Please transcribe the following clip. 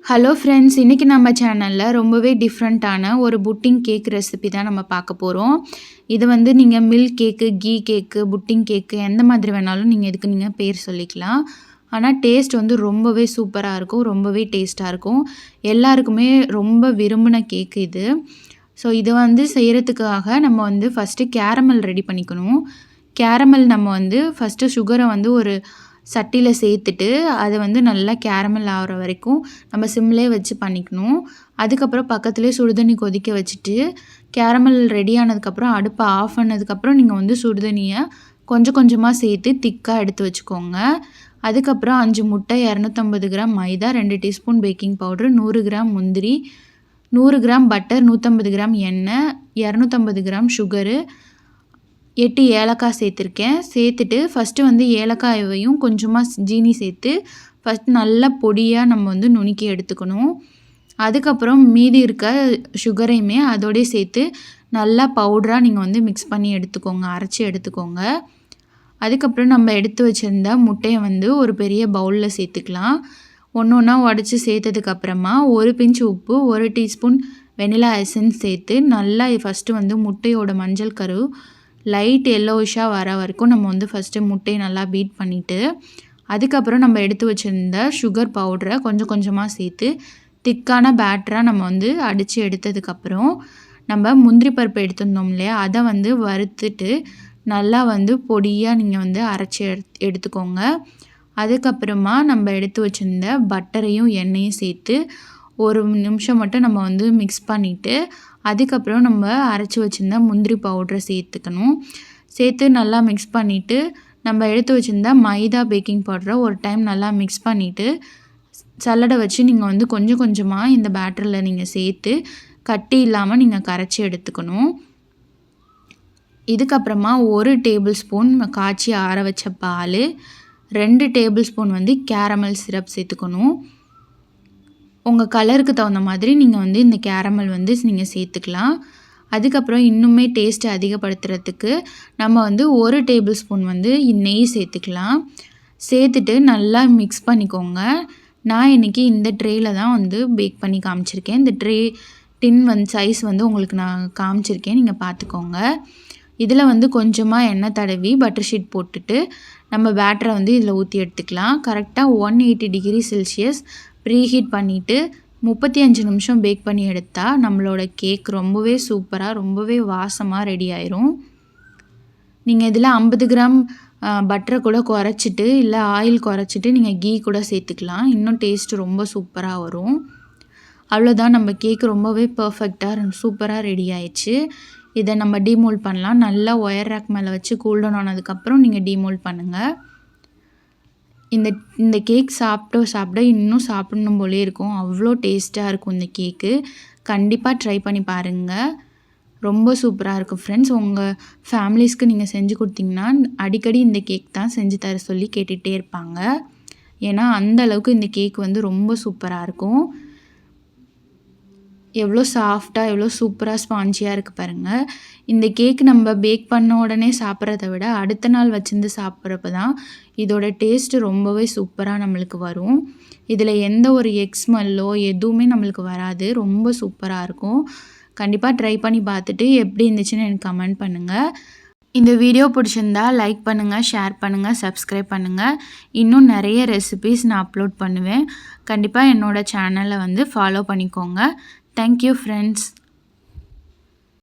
Hello friends, இன்றைக்கி நம்ம சேனலில் ரொம்பவே டிஃப்ரெண்ட்டான ஒரு புட்டிங் கேக் ரெசிபி தான் நம்ம பார்க்க போகிறோம். இது வந்து நீங்கள் மில்க் கேக்கு, கீ கேக்கு, புட்டிங் கேக்கு எந்த மாதிரி வேணாலும் இதுக்கு பேர் சொல்லிக்கலாம். ஆனால் டேஸ்ட் வந்து ரொம்பவே சூப்பராக இருக்கும், ரொம்பவே டேஸ்ட்டாக இருக்கும். எல்லாருக்குமே ரொம்ப விரும்பின கேக் இது. ஸோ இது வந்து செய்கிறதுக்காக நம்ம வந்து ஃபஸ்ட்டு கேரமல் ரெடி பண்ணிக்கணும். கேரமல் நம்ம வந்து ஃபஸ்ட்டு சுகரை வந்து ஒரு சட்டியில் சேர்த்துட்டு அதை வந்து நல்லா கேரமல் ஆகிற வரைக்கும் நம்ம சிம்லேயே வச்சு பண்ணிக்கணும். அதுக்கப்புறம் பக்கத்துலேயே சுடுதண்ணி கொதிக்க வச்சுட்டு கேரமல் ரெடி ஆனதுக்கப்புறம் அடுப்பை ஆஃப் பண்ணதுக்கப்புறம் நீங்கள் வந்து சுடுதண்ணியை கொஞ்சம் கொஞ்சமாக சேர்த்து திக்காக எடுத்து வச்சுக்கோங்க. அதுக்கப்புறம் 5 முட்டை, 250 கிராம் மைதா, 2 டீஸ்பூன் பேக்கிங் பவுட்ரு, 100 கிராம் முந்திரி, 100 கிராம் பட்டர், 150 கிராம் எண்ணெய், 250 கிராம் சுகரு, 8 ஏலக்காய் சேர்த்துருக்கேன். சேர்த்துட்டு ஃபஸ்ட்டு வந்து ஏலக்காயையும் கொஞ்சமாக ஜீனி சேர்த்து ஃபஸ்ட் நல்லா பொடியாக நம்ம வந்து நுணுக்கி எடுத்துக்கணும். அதுக்கப்புறம் மீதி இருக்க சுகரையுமே அதோடய சேர்த்து நல்லா பவுடராக நீங்கள் வந்து மிக்ஸ் பண்ணி எடுத்துக்கோங்க, அரைச்சி எடுத்துக்கோங்க. அதுக்கப்புறம் நம்ம எடுத்து வச்சுருந்த முட்டையை வந்து ஒரு பெரிய பவுலில் சேர்த்துக்கலாம். ஒன்று ஒன்றா உடச்சி சேர்த்ததுக்கப்புறமா 1 பிஞ்ச் உப்பு, 1 டீஸ்பூன் வெனிலா எசன்ஸ் சேர்த்து நல்லா ஃபஸ்ட்டு வந்து முட்டையோட மஞ்சள் கரு லைட் எல்லோயிஷாக வர வரைக்கும் நம்ம வந்து ஃபஸ்ட்டு முட்டையை நல்லா பீட் பண்ணிவிட்டு அதுக்கப்புறம் நம்ம எடுத்து வச்சுருந்த சுகர் பவுடரை கொஞ்சம் கொஞ்சமாக சேர்த்து திக்கான பேட்டராக நம்ம வந்து அடித்து எடுத்ததுக்கப்புறம் நம்ம முந்திரி பருப்பு எடுத்துருந்தோம் இல்லையா, அதை வந்து வறுத்துட்டு நல்லா வந்து பொடியாக நீங்கள் வந்து அரைச்சி எடுத்துக்கோங்க. அதுக்கப்புறமா நம்ம எடுத்து வச்சுருந்த பட்டரையும் எண்ணெயும் சேர்த்து ஒரு நிமிஷம் மட்டும் நம்ம வந்து மிக்ஸ் பண்ணிவிட்டு அதுக்கப்புறம் நம்ம அரைச்சி வச்சுருந்த முந்திரி பவுடரை சேர்த்துக்கணும். சேர்த்து நல்லா மிக்ஸ் பண்ணிவிட்டு நம்ம எடுத்து வச்சுருந்த மைதா, பேக்கிங் பவுடரை ஒரு டைம் நல்லா மிக்ஸ் பண்ணிவிட்டு சல்லடை வச்சு நீங்கள் வந்து கொஞ்சம் கொஞ்சமாக இந்த பேட்டரில் நீங்கள் சேர்த்து கட்டி இல்லாமல் நீங்கள் கரைச்சி எடுத்துக்கணும். இதுக்கப்புறமா 1 டேபிள் ஸ்பூன் காய்ச்சி ஆற வச்ச பால், 2 டேபிள் ஸ்பூன் வந்து கேரமல் சிரப் சேர்த்துக்கணும். உங்கள் கலருக்கு தகுந்த மாதிரி நீங்கள் வந்து இந்த கேரமல் வந்து நீங்கள் சேர்த்துக்கலாம். அதுக்கப்புறம் இன்னுமே டேஸ்ட்டை அதிகப்படுத்துறதுக்கு நம்ம வந்து 1 டேபிள் ஸ்பூன் வந்து நெய் சேர்த்துக்கலாம். சேர்த்துட்டு நல்லா மிக்ஸ் பண்ணிக்கோங்க. நான் இன்றைக்கி இந்த ட்ரேயில் தான் வந்து பேக் பண்ணி காமிச்சிருக்கேன். இந்த டின் வந்து சைஸ் வந்து உங்களுக்கு நான் காமிச்சிருக்கேன், நீங்கள் பார்த்துக்கோங்க. இதில் வந்து கொஞ்சமாக எண்ணெய் தடவி பட்டர் ஷீட் போட்டுட்டு நம்ம பேட்டரை வந்து இதில் ஊற்றி எடுத்துக்கலாம். கரெக்டாக 180 டிகிரி செல்சியஸ் ப்ரீஹீட் பண்ணிவிட்டு 35 நிமிஷம் பேக் பண்ணி எடுத்தால் நம்மளோட கேக் ரொம்பவே சூப்பராக, ரொம்பவே வாசமாக ரெடி ஆயிரும். நீங்கள் இதில் 50 கிராம் பட்டரை கூட குறைச்சிட்டு இல்லை ஆயில் குறைச்சிட்டு நீங்கள் கீ கூட சேர்த்துக்கலாம். இன்னும் டேஸ்ட்டு ரொம்ப சூப்பராக வரும். அவ்வளோதான், நம்ம கேக் ரொம்பவே பர்ஃபெக்டாக சூப்பராக ரெடி ஆயிடுச்சு. இதை நம்ம டீமோல்ட் பண்ணலாம். நல்லா ஒயர் ரேக் மேலே வச்சு கூல்டவுன் ஆனதுக்கப்புறம் நீங்கள் டீமோல்ட் பண்ணுங்கள். இந்த கேக் சாப்பிட இன்னும் சாப்பிடணும் போலே இருக்கும். அவ்வளோ டேஸ்ட்டாக இருக்கும் இந்த கேக்கு. கண்டிப்பாக ட்ரை பண்ணி பாருங்கள். ரொம்ப சூப்பராக இருக்கும் ஃப்ரெண்ட்ஸ். உங்கள் ஃபேமிலிஸ்க்கு நீங்கள் செஞ்சு கொடுத்தீங்கன்னா அடிக்கடி இந்த கேக் தான் செஞ்சு தர சொல்லி கேட்டுகிட்டே இருப்பாங்க. ஏன்னா அந்த அளவுக்கு இந்த கேக் வந்து ரொம்ப சூப்பராக இருக்கும். எவ்வளோ சாஃப்டாக, எவ்வளோ சூப்பராக ஸ்பாஞ்சியாக இருக்குது பாருங்கள். இந்த கேக் நம்ம பேக் பண்ண உடனே சாப்பிட்றத விட அடுத்த நாள் வச்சுருந்து சாப்பிட்றப்ப தான் இதோட டேஸ்ட்டு ரொம்பவே சூப்பராக நம்மளுக்கு வரும். இதில் எந்த ஒரு எக் ஸ்மெல்லோ எதுவுமே நம்மளுக்கு வராது. ரொம்ப சூப்பராக இருக்கும். கண்டிப்பாக ட்ரை பண்ணி பார்த்துட்டு எப்படி இருந்துச்சுன்னு எனக்கு கமெண்ட் பண்ணுங்கள். இந்த வீடியோ பிடிச்சிருந்தா லைக் பண்ணுங்கள், ஷேர் பண்ணுங்கள், சப்ஸ்கிரைப் பண்ணுங்கள். இன்னும் நிறைய ரெசிபீஸ் நான் அப்லோட் பண்ணுவேன். கண்டிப்பாக என்னோடய சேனலை வந்து ஃபாலோ பண்ணிக்கோங்க. Thank you friends.